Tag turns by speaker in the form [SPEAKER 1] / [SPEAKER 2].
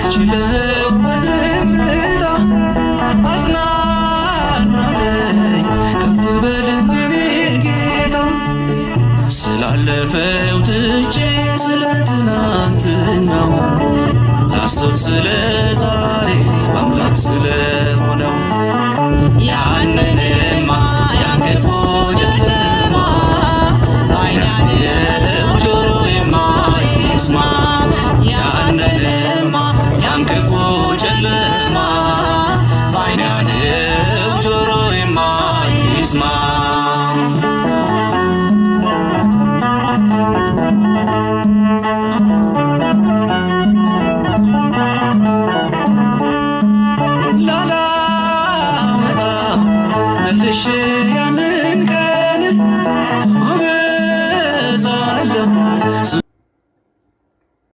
[SPEAKER 1] ችለው በዝምታ አጽናናለኝ ከፍ በል የኔ ጌታ። ስላለፈው ትቼ ስለ ትናንትናው ላስብ ስለ ዛሬ በአምላክ ስለ